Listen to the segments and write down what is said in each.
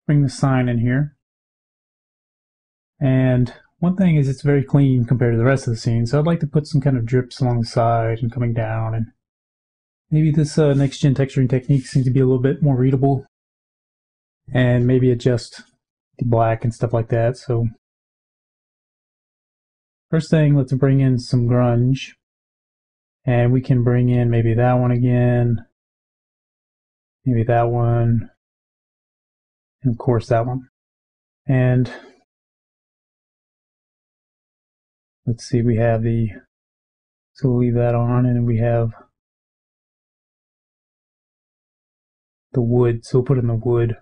bring the sign in here. And one thing is it's very clean compared to the rest of the scene, so I'd like to put some kind of drips along the side and coming down, and maybe this next gen texturing technique seems to be a little bit more readable, and maybe adjust the black and stuff like that. So first thing, let's bring in some grunge, and we can bring in maybe that one again, maybe that one, and of course that one. And let's see, we have so we'll leave that on, and then we have the wood, so we'll put in the wood.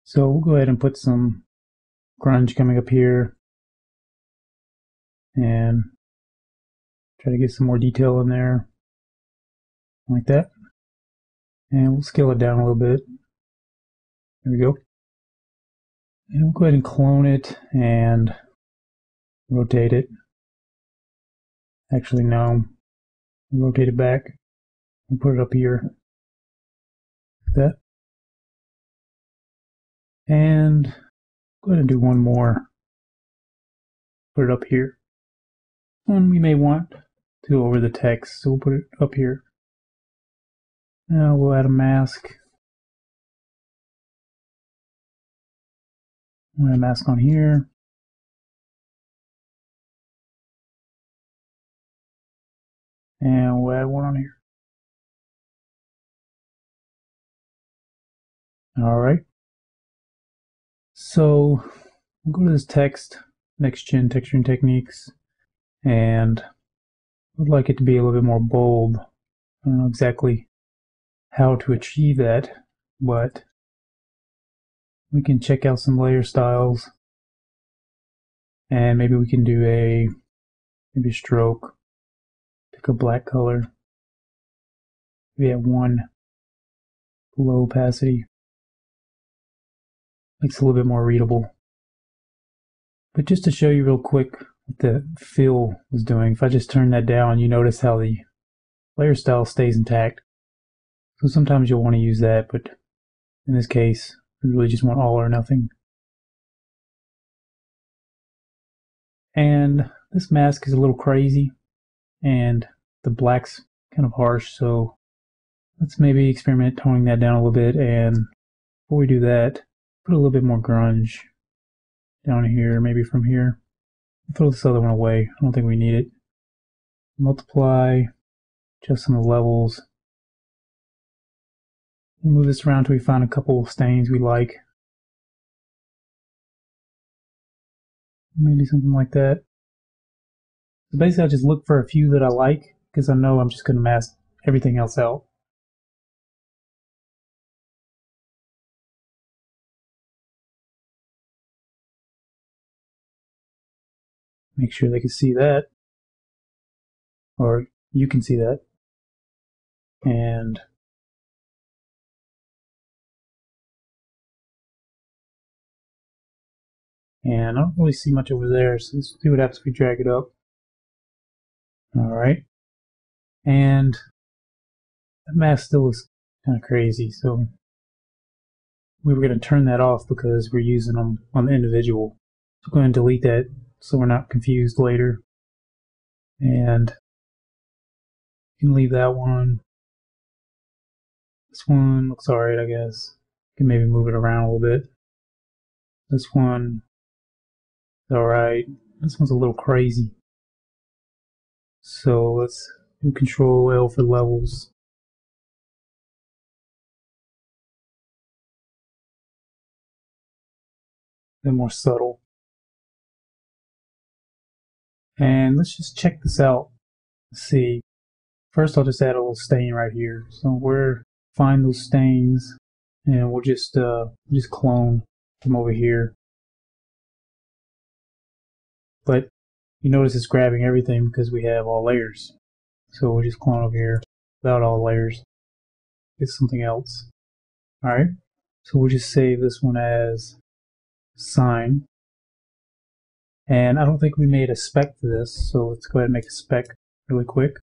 So we'll go ahead and put some grunge coming up here and try to get some more detail in there, like that. And we'll scale it down a little bit. There we go. And we'll go ahead and clone it and rotate it. Actually, no. Rotate it back and put it up here. Like that. And go ahead and do one more. Put it up here. One we may want to go over the text, so we'll put it up here. Now we'll add a mask. We'll add a mask on here. And we'll add one on here. Alright. So we'll go to this text, next gen texturing techniques, and I'd like it to be a little bit more bold. I don't know exactly how to achieve that, but we can check out some layer styles, and maybe we can do maybe a stroke. Pick a black color. Maybe at 1 low opacity. Makes it a little bit more readable. But just to show you real quick what the fill was doing, if I just turn that down, you notice how the layer style stays intact. So sometimes you'll want to use that, but in this case, we really just want all or nothing. And this mask is a little crazy, and the black's kind of harsh, so let's maybe experiment toning that down a little bit. And before we do that, put a little bit more grunge down here, maybe from here. Throw this other one away. I don't think we need it. Multiply, adjust some of the levels. We'll move this around until we find a couple of stains we like. Maybe something like that. So basically I just look for a few that I like, because I know I'm just going to mask everything else out. Make sure they can see that, or you can see that. And I don't really see much over there, so let's see what happens if we drag it up. Alright. And that mask still looks kind of crazy, so we were going to turn that off because we're using them on the individual. So go ahead and delete that so we're not confused later. And you can leave that one. This one looks alright, I guess. You can maybe move it around a little bit. This one is alright. This one's a little crazy. So let's do Control L for levels. They're more subtle. And let's just check this out. Let's see. First I'll just add a little stain right here. So we'll find those stains and we'll just clone them over here. But you notice it's grabbing everything because we have all layers. So we'll just clone over here without all layers. Get something else. Alright. So we'll just save this one as sign. And I don't think we made a spec for this, so let's go ahead and make a spec really quick.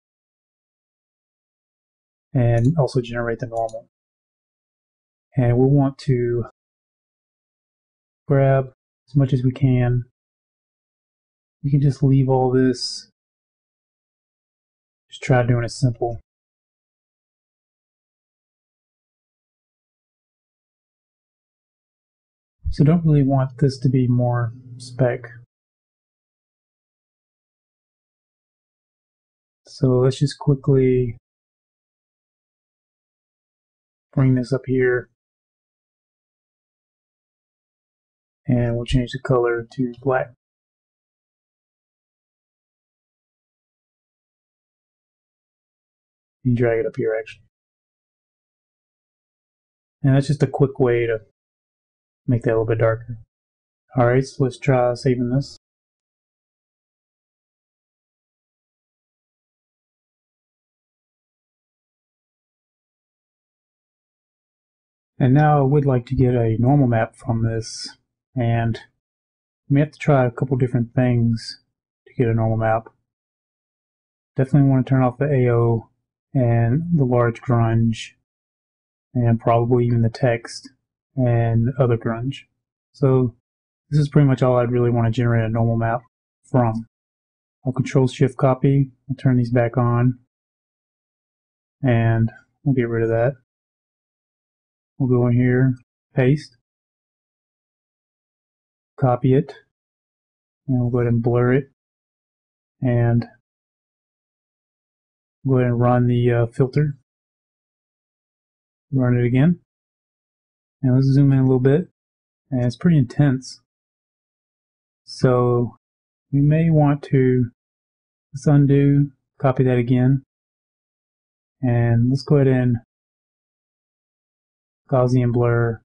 And also generate the normal. And we'll want to grab as much as we can. You can just leave all this. Just try doing it simple. So don't really want this to be more spec. So let's just quickly bring this up here. And we'll change the color to black. And drag it up here actually. And that's just a quick way to make that a little bit darker. Alright, so let's try saving this. And now I would like to get a normal map from this, and we have to try a couple different things to get a normal map. Definitely want to turn off the AO and the large grunge, and probably even the text and other grunge. So this is pretty much all I'd really want to generate a normal map from. I'll Control-Shift copy, I'll turn these back on, and we'll get rid of that. We'll go in here, paste, copy it, and we'll go ahead and blur it, and go ahead and run the filter. Run it again. And let's zoom in a little bit. And it's pretty intense. So we may want to, let's undo, copy that again. And let's go ahead and Gaussian blur,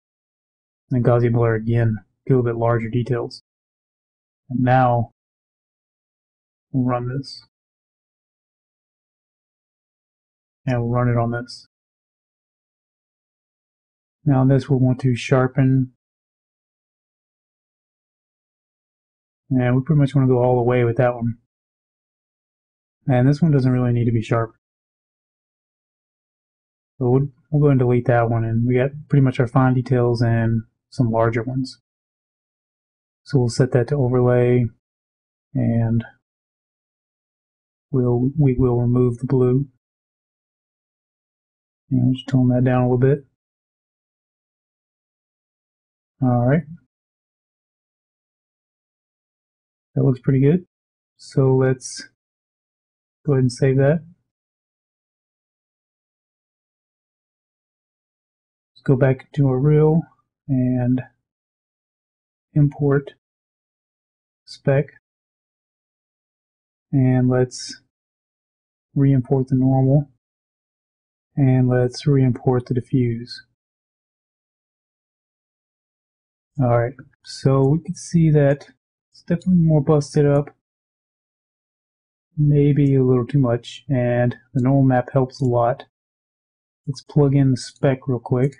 and Gaussian blur again, get a little bit larger details. And now we'll run this. And we'll run it on this. Now on this we'll want to sharpen. And we pretty much want to go all the way with that one. And this one doesn't really need to be sharp. So we'll go ahead and delete that one, and we got pretty much our fine details and some larger ones. So we'll set that to overlay, and we will remove the blue. And just tone that down a little bit. Alright. That looks pretty good. So let's go ahead and save that. Let's go back to our reel and import spec. And let's re-import the normal. And let's re-import the diffuse. Alright, so we can see that it's definitely more busted up. Maybe a little too much, and the normal map helps a lot. Let's plug in the spec real quick.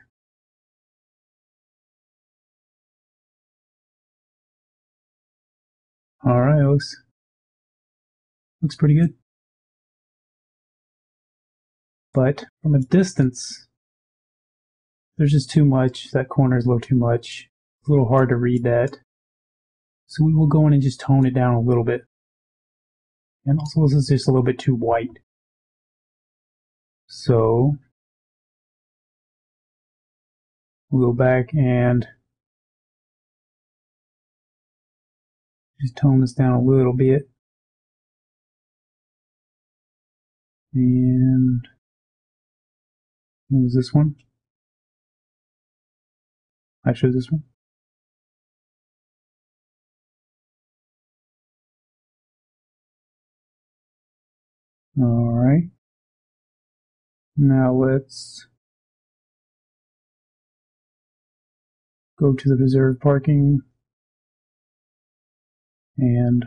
Alright, looks pretty good. But from a distance, there's just too much. That corner is a little too much. It's a little hard to read that. So we will go in and just tone it down a little bit. And also this is just a little bit too white. So we'll go back and just tone this down a little bit. And what was this one? Actually, this one. Alright. Now let's go to the reserved parking and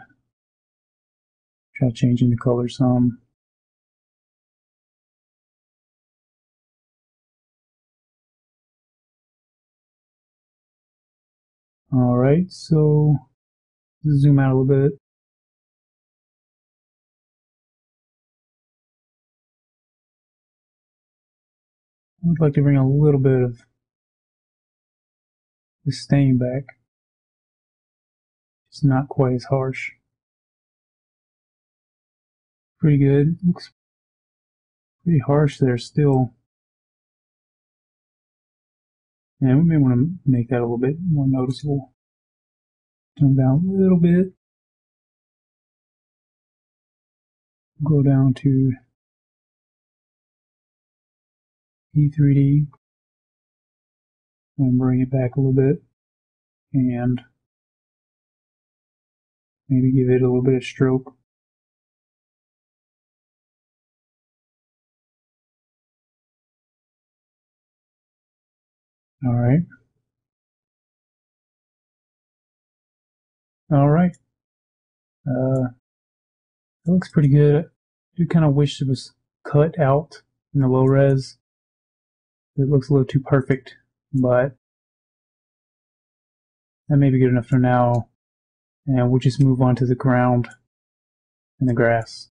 try changing the color some. Alright, so zoom out a little bit. I would like to bring a little bit of the stain back. It's not quite as harsh. Pretty good. Looks pretty harsh there still. And we may want to make that a little bit more noticeable. Turn down a little bit. Go down to E3D and bring it back a little bit. And maybe give it a little bit of stroke. Alright. Alright. It looks pretty good. I do kind of wish it was cut out in the low res. It looks a little too perfect, but that may be good enough for now. And we'll just move on to the ground and the grass.